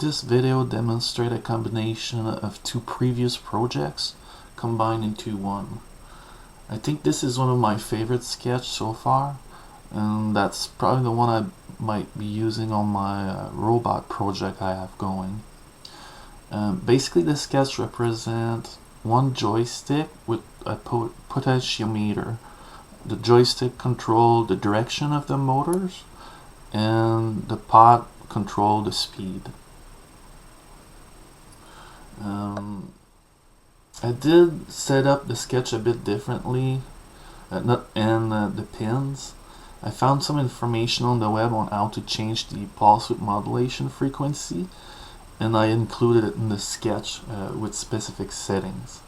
this video demonstrate a combination of two previous projects combined into one. I think this is one of my favorite sketches so far, and that's probably the one I might be using on my robot project I have going. Basically, the sketch represents one joystick with a potentiometer. The joystick controls the direction of the motors, and the pot control the speed. I did set up the sketch a bit differently, the pins. I found some information on the web on how to change the pulse width modulation frequency, and I included it in the sketch with specific settings.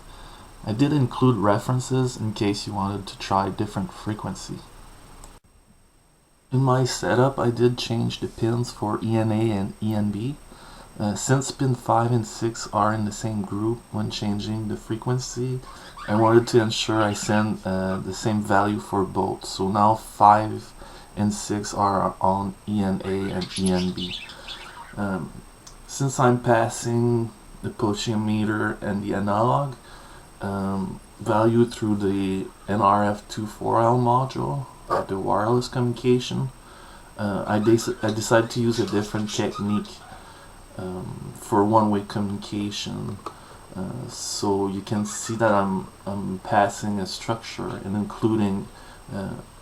I did include references in case you wanted to try different frequency. In my setup, I did change the pins for ENA and ENB. Since pin 5 and 6 are in the same group when changing the frequency, I wanted to ensure I send the same value for both. So now 5 and 6 are on ENA and ENB. Since I'm passing the potentiometer and the analog value through the NRF24l module, the wireless communication, I decided to use a different technique for one-way communication. So you can see that I'm passing a structure and including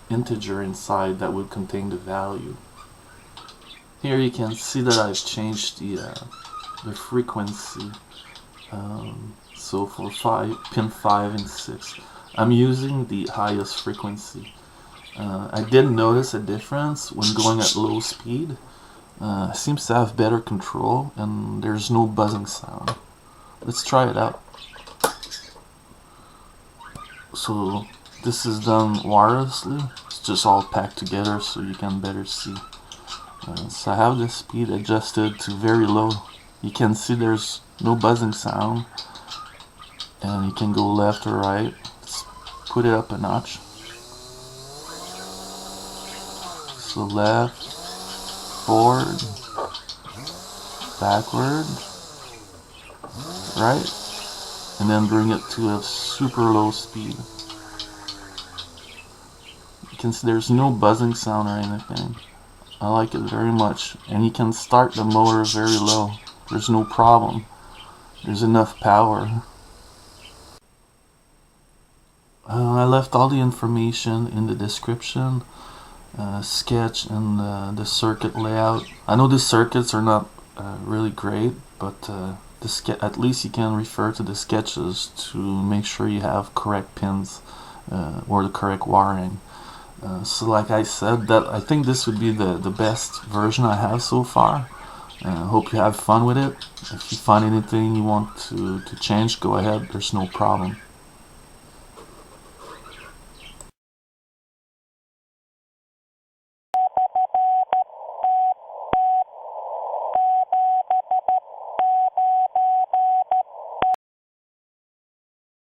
integer inside that would contain the value. Here you can see that I've changed the frequency. So for pin 5 and 6, I'm using the highest frequency. I did notice a difference when going at low speed. Seems to have better control and there's no buzzing sound. Let's try it out. So this is done wirelessly. It's just all packed together so you can better see. So I have the speed adjusted to very low. You can see there's no buzzing sound, and you can go left or right. Let's put it up a notch. So left, forward, backward, right, and then bring it to a super low speed. You can see there's no buzzing sound or anything. I like it very much, and you can start the motor very low. There's no problem. There's enough power. I left all the information in the description, sketch, and the circuit layout. I know the circuits are not really great, but at least you can refer to the sketches to make sure you have correct pins or the correct wiring. So like I said, I think this would be the best version I have so far. Hope you have fun with it. If you find anything you want to change, go ahead, there's no problem.